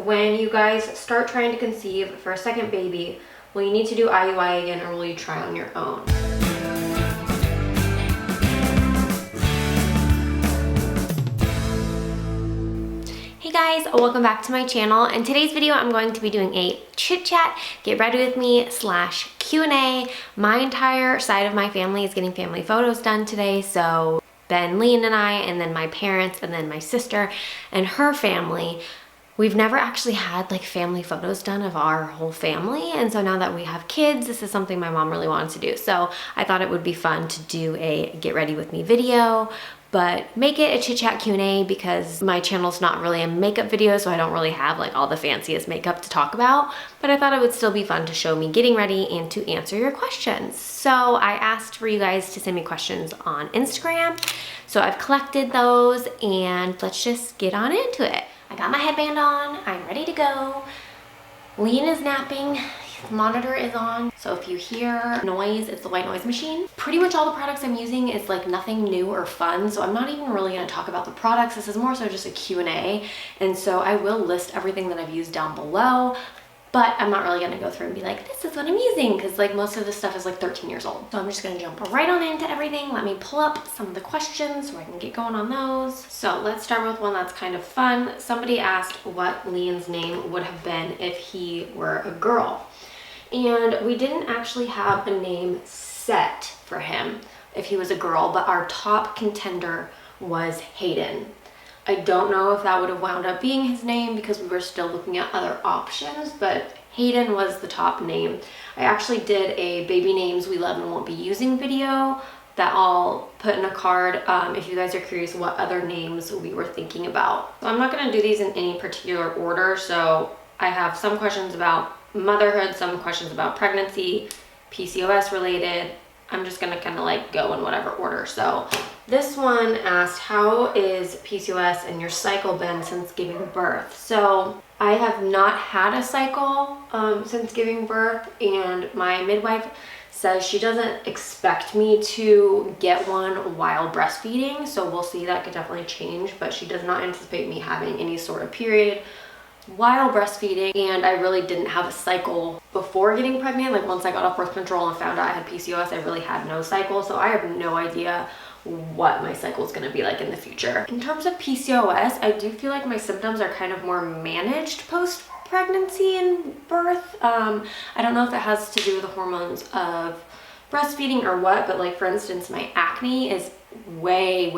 when you guys start trying to conceive for a second baby, will you need to do IUI again, or will you try on your own? Hey guys, welcome back to my channel. In today's video, I'm going to be doing a chit chat, get ready with me / Q&A. My entire side of my family is getting family photos done today. So Ben, Lean, and I, and then my parents, and then my sister and her family. We've never actually had like family photos done of our whole family. And so now that we have kids, this is something my mom really wanted to do. So I thought it would be fun to do a get ready with me video, but make it a chit chat Q&A because my channel's not really a makeup video, so I don't really have like all the fanciest makeup to talk about, but I thought it would still be fun to show me getting ready and to answer your questions. So I asked for you guys to send me questions on Instagram. So I've collected those and let's just get on into it. I got my headband on, I'm ready to go. Lean is napping. The monitor is on, so if you hear noise, it's the white noise machine. Pretty much all the products I'm using is like nothing new or fun, so I'm not even really going to talk about the products. This is more so just a Q&A, and so I will list everything that I've used down below, but I'm not really going to go through and be like, this is what I'm using, because like most of this stuff is like 13 years old. So I'm just going to jump right on into everything. Let me pull up some of the questions so I can get going on those. So let's start with one that's kind of fun. Somebody asked what Lean's name would have been if he were a girl. And we didn't actually have a name set for him if he was a girl, but our top contender was Hayden. I don't know if that would have wound up being his name because we were still looking at other options, but Hayden was the top name. I actually did a baby names we love and won't be using video that I'll put in a card if you guys are curious what other names we were thinking about. So I'm not going to do these in any particular order, so I have some questions about motherhood, some questions about pregnancy, PCOS related. I'm just gonna kind of like go in whatever order. So this one asked, how is PCOS and your cycle been since giving birth? So I have not had a cycle since giving birth, and my midwife says she doesn't expect me to get one while breastfeeding. So we'll see, that could definitely change, but she does not anticipate me having any sort of period while breastfeeding. And I really didn't have a cycle before getting pregnant. Like once I got off birth control and found out I had PCOS, I really had no cycle. So I have no idea what my cycle is going to be like in the future. In terms of PCOS, I do feel like my symptoms are kind of more managed post pregnancy and birth. I don't know if it has to do with the hormones of breastfeeding or what, but like for instance, my acne is way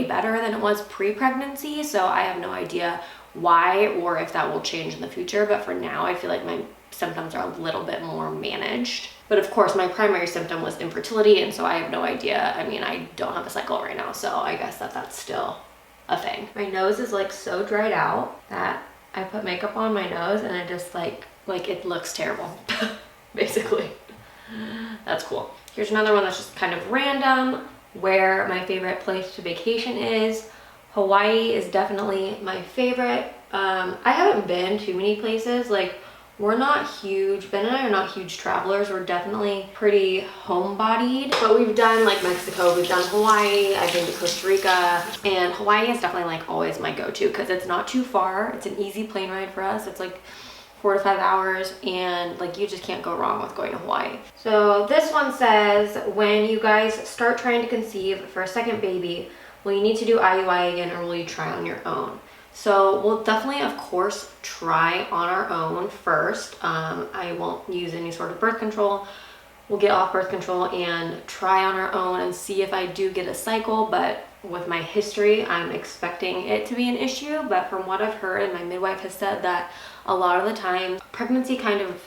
better than it was pre-pregnancy. So I have no idea why or if that will change in the future, but for now I feel like my symptoms are a little bit more managed. But of course my primary symptom was infertility, and so I have no idea. I mean, I don't have a cycle right now, so I guess that's still a thing. My nose is like so dried out that I put makeup on my nose and it just like it looks terrible basically. That's cool. Here's another one that's just kind of random, where my favorite place to vacation is. Hawaii is definitely my favorite. I haven't been too many places. Like, we're not huge, Ben and I are not huge travelers. We're definitely pretty homebodied, but we've done like Mexico, we've done Hawaii, I've been to Costa Rica, and Hawaii is definitely like always my go-to because it's not too far. It's an easy plane ride for us. It's like 4 to 5 hours, and like you just can't go wrong with going to Hawaii. So this one says, when you guys start trying to conceive for a second baby, will you need to do IUI again, or will you try on your own? So we'll definitely, of course, try on our own first. I won't use any sort of birth control. We'll get off birth control and try on our own and see if I do get a cycle. But with my history, I'm expecting it to be an issue. But from what I've heard, and my midwife has said that a lot of the time pregnancy kind of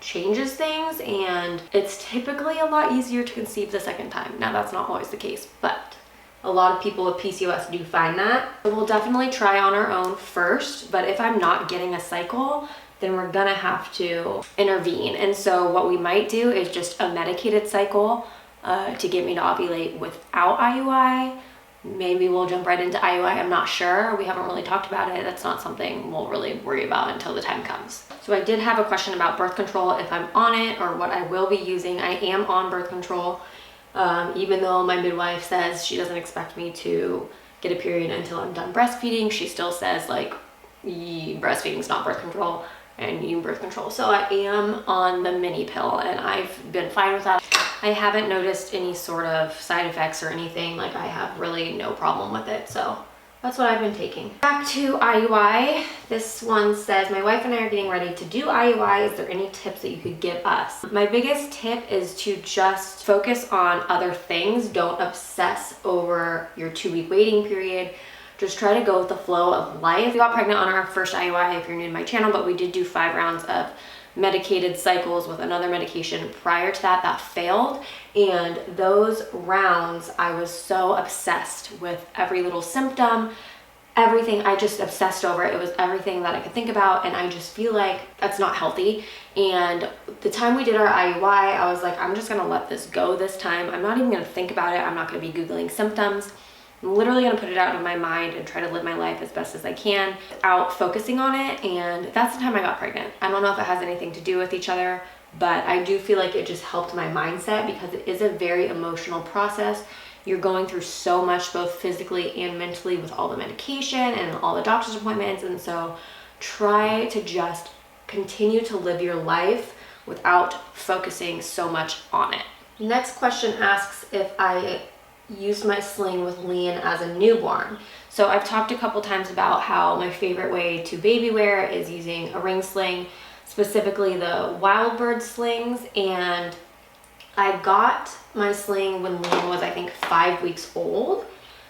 changes things, and it's typically a lot easier to conceive the second time. Now, that's not always the case, but a lot of people with PCOS do find that. So we'll definitely try on our own first, but if I'm not getting a cycle, then we're gonna have to intervene. And so what we might do is just a medicated cycle to get me to ovulate without IUI. Maybe we'll jump right into IUI, I'm not sure. We haven't really talked about it. That's not something we'll really worry about until the time comes. So I did have a question about birth control, if I'm on it or what I will be using. I am on birth control. Even though my midwife says she doesn't expect me to get a period until I'm done breastfeeding, she still says like breastfeeding is not birth control and you birth control. So I am on the mini pill and I've been fine with that. I haven't noticed any sort of side effects or anything. Like I have really no problem with it. So that's what I've been taking. Back to IUI. This one says, my wife and I are getting ready to do IUI. Is there any tips that you could give us? My biggest tip is to just focus on other things. Don't obsess over your 2-week waiting period. Just try to go with the flow of life. We got pregnant on our first IUI if you're new to my channel, but we did do 5 rounds of medicated cycles with another medication prior to that. That failed. And those rounds, I was so obsessed with every little symptom, everything. I just obsessed over it. It was everything that I could think about. And I just feel like that's not healthy. And the time we did our IUI, I was like, I'm just going to let this go this time. I'm not even going to think about it. I'm not going to be Googling symptoms. I'm literally gonna put it out of my mind and try to live my life as best as I can without focusing on it. And that's the time I got pregnant. I don't know if it has anything to do with each other, but I do feel like it just helped my mindset because it is a very emotional process. You're going through so much both physically and mentally with all the medication and all the doctor's appointments. And so try to just continue to live your life without focusing so much on it. Next question asks if I used my sling with Lean as a newborn. So I've talked a couple times about how my favorite way to baby wear is using a ring sling, specifically the Wild Bird slings. And I got my sling when Lean was, I think, 5 weeks old.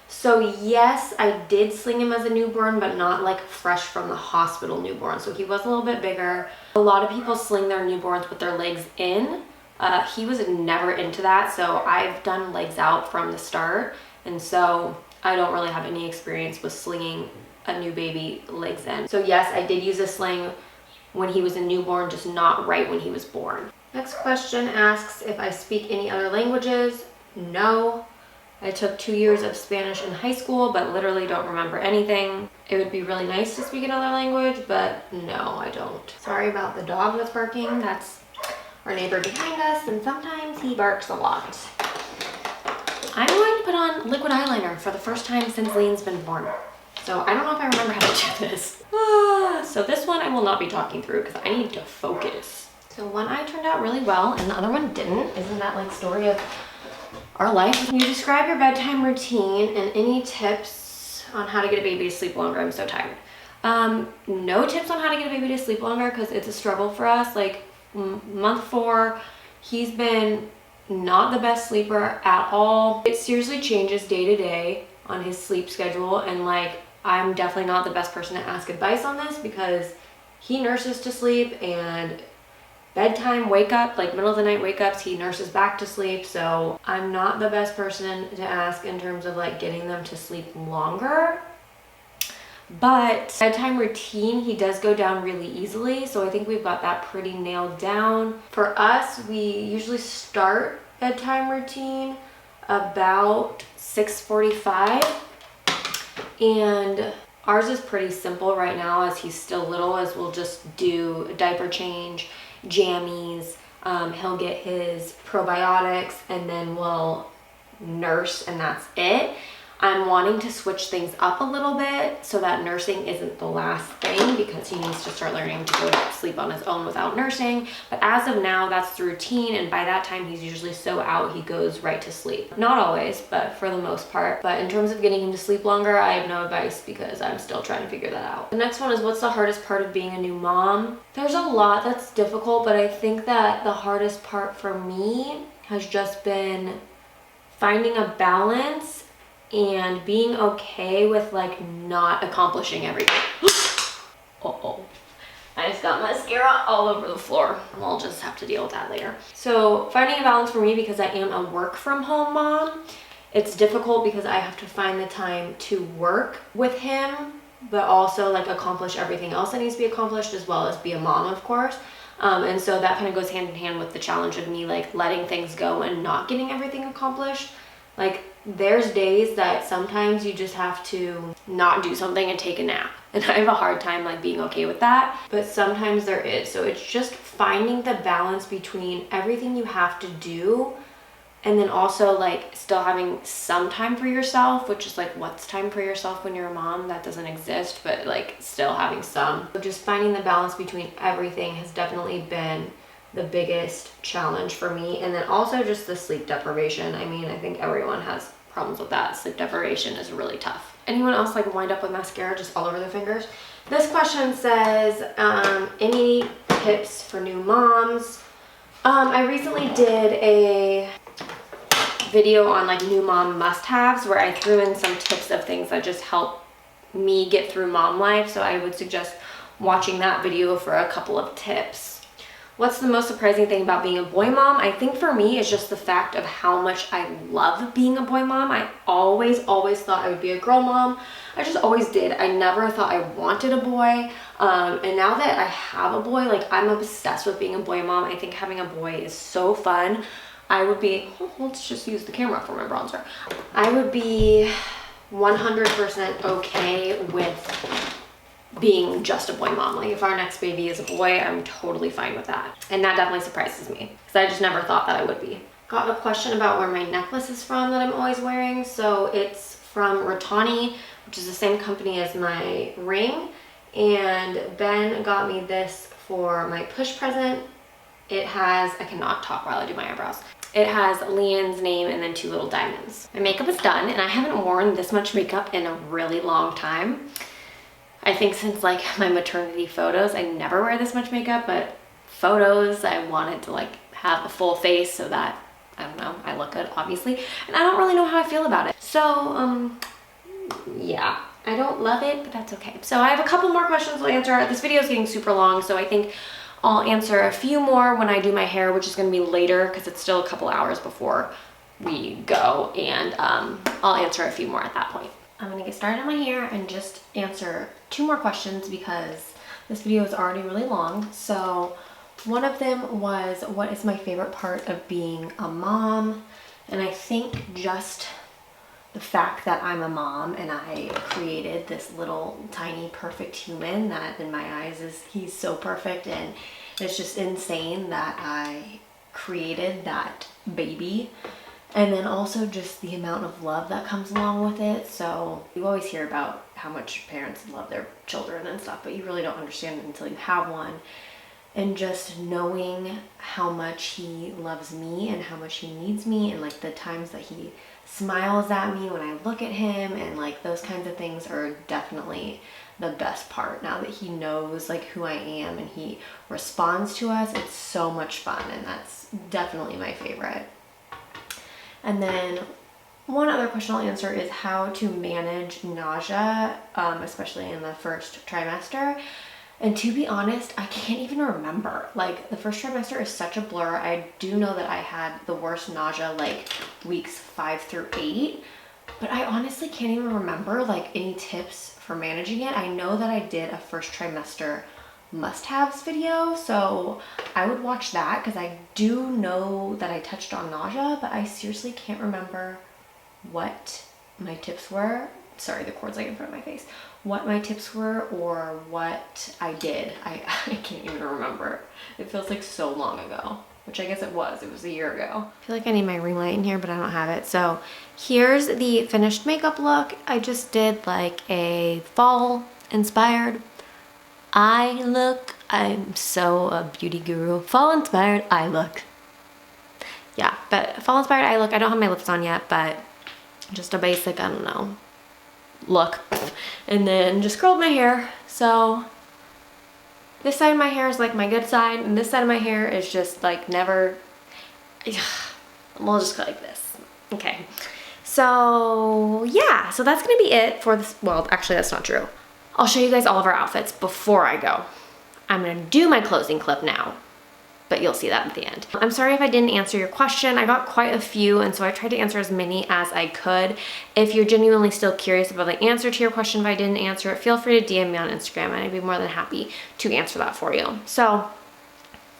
So yes, I did sling him as a newborn, but not like fresh from the hospital newborn. So he was a little bit bigger. A lot of people sling their newborns with their legs in. He was never into that, so I've done legs out from the start, and so I don't really have any experience with slinging a new baby legs in. So yes, I did use a sling when he was a newborn, just not right when he was born. Next question asks if I speak any other languages. No. I took 2 years of Spanish in high school, but literally don't remember anything. It would be really nice to speak another language, but no, I don't. Sorry about the dog that's barking. That's our neighbor behind us, and sometimes he barks a lot. I'm going to put on liquid eyeliner for the first time since Lean's been born. So I don't know if I remember how to do this. So this one I will not be talking through because I need to focus. So one eye turned out really well and the other one didn't. Isn't that like story of our life? You describe your bedtime routine and any tips on how to get a baby to sleep longer. I'm so tired. No tips on how to get a baby to sleep longer because it's a struggle for us. Like month 4, he's been not the best sleeper at all. It seriously changes day to day on his sleep schedule, and like I'm definitely not the best person to ask advice on this because he nurses to sleep, and bedtime wake up, like middle of the night wake ups, he nurses back to sleep. So I'm not the best person to ask in terms of like getting them to sleep longer. But bedtime routine, he does go down really easily, so I think we've got that pretty nailed down. For us, we usually start bedtime routine about 6:45, and ours is pretty simple right now as he's still little, as we'll just do a diaper change, jammies, he'll get his probiotics, and then we'll nurse, and that's it. I'm wanting to switch things up a little bit so that nursing isn't the last thing because he needs to start learning to go to sleep on his own without nursing. But as of now, that's the routine, and by that time he's usually so out he goes right to sleep. Not always, but for the most part. But in terms of getting him to sleep longer, I have no advice because I'm still trying to figure that out. The next one is, what's the hardest part of being a new mom? There's a lot that's difficult, but I think that the hardest part for me has just been finding a balance and being okay with like not accomplishing everything. Uh-oh. I just got mascara all over the floor. We'll just have to deal with that later. So finding a balance for me, because I am a work from home mom, it's difficult because I have to find the time to work with him, but also like accomplish everything else that needs to be accomplished, as well as be a mom, of course. And so that kind of goes hand in hand with the challenge of me like letting things go and not getting everything accomplished. Like there's days that sometimes you just have to not do something and take a nap. And I have a hard time like being okay with that, but sometimes there is. So it's just finding the balance between everything you have to do And then also like still having some time for yourself, which is like, what's time for yourself when you're a mom? That doesn't exist, but like still having some. So just finding the balance between everything has definitely been the biggest challenge for me. And then also just the sleep deprivation. I mean, I think everyone has problems with that. Sleep deprivation is really tough. Anyone else like wind up with mascara just all over their fingers? This question says, any tips for new moms? I recently did a video on like new mom must-haves where I threw in some tips of things that just help me get through mom life. So I would suggest watching that video for a couple of tips. What's the most surprising thing about being a boy mom? I think for me is just the fact of how much I love being a boy mom. I always thought I would be a girl mom. I just always did. I never thought I wanted a boy. And now that I have a boy, like I'm obsessed with being a boy mom. I think having a boy is so fun. I would be, let's just use the camera for my bronzer. I would be 100% okay with being just a boy mom. Like if our next baby is a boy, I'm totally fine with that. And that definitely surprises me because I just never thought that I would be. Got a question about where my necklace is from that I'm always wearing. So it's from Ratani, which is the same company as my ring. And Ben got me this for my push present. It has, I cannot talk while I do my eyebrows. It has Leanne's name and then 2 little diamonds. My makeup is done and I haven't worn this much makeup in a really long time. I think since like my maternity photos, I never wear this much makeup, but photos, I wanted to like have a full face so that, I don't know, I look good obviously. And I don't really know how I feel about it. So, yeah, I don't love it, but that's okay. So I have a couple more questions to answer. This video is getting super long, so I think I'll answer a few more when I do my hair, which is gonna be later because it's still a couple hours before we go, and I'll answer a few more at that point. I'm gonna get started on my hair and just answer 2 more questions because this video is already really long. So one of them was, what is my favorite part of being a mom? And I think just the fact that I'm a mom and I created this little tiny perfect human that in my eyes he's so perfect, and it's just insane that I created that baby. And then also just the amount of love that comes along with it. So you always hear about how much parents love their children and stuff, but you really don't understand it until you have one. And just knowing how much he loves me and how much he needs me, and like the times that he smiles at me when I look at him, and like those kinds of things are definitely the best part. Now that he knows like who I am and he responds to us, it's so much fun, and that's definitely my favorite. And then one other question I'll answer is how to manage nausea, especially in the first trimester. And to be honest, I can't even remember. Like the first trimester is such a blur. I do know that I had the worst nausea like weeks 5 through 8, but I honestly can't even remember like any tips for managing it. I know that I did a first trimester must-haves video, so I would watch that because I do know that I touched on nausea, but I seriously can't remember what my tips were. Sorry, the cord's like in front of my face. What my tips were or what I did. I can't even remember. It feels like so long ago, which I guess it was a year ago. I feel like I need my ring light in here, but I don't have it. So here's the finished makeup look. I just did like a fall inspired eye look. I'm so a beauty guru. Fall inspired eye look. Yeah, but fall inspired eye look. I don't have my lips on yet, but just a basic, I don't know, look. And then just curled my hair. So this side of my hair is like my good side, and this side of my hair is just like never, we'll just go like this. Okay, so yeah, so that's gonna be it for this. Well, actually that's not true. I'll show you guys all of our outfits before I go. I'm gonna do my closing clip now, but you'll see that at the end. I'm sorry if I didn't answer your question. I got quite a few, and so I tried to answer as many as I could. If you're genuinely still curious about the answer to your question, if I didn't answer it, feel free to DM me on Instagram, and I'd be more than happy to answer that for you. So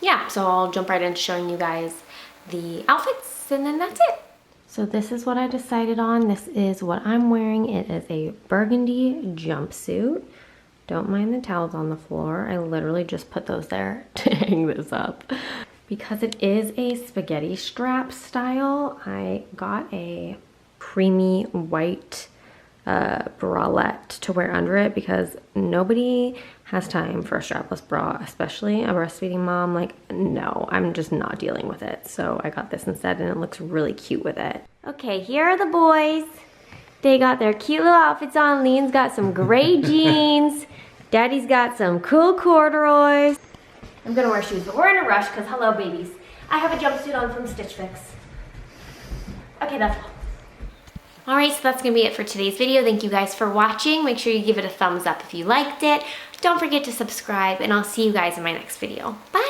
yeah, so I'll jump right into showing you guys the outfits, and then that's it. So this is what I decided on. This is what I'm wearing. It is a burgundy jumpsuit. Don't mind the towels on the floor. I literally just put those there to hang this up. Because it is a spaghetti strap style, I got a creamy white bralette to wear under it because nobody has time for a strapless bra, especially a breastfeeding mom. Like, no, I'm just not dealing with it. So I got this instead and it looks really cute with it. Okay, here are the boys. They got their cute little outfits on. Lean's got some gray jeans. Daddy's got some cool corduroys. I'm gonna wear shoes, but we're in a rush because hello babies. I have a jumpsuit on from Stitch Fix. Okay, that's all. Alright, so that's gonna be it for today's video. Thank you guys for watching. Make sure you give it a thumbs up if you liked it. Don't forget to subscribe, and I'll see you guys in my next video. Bye!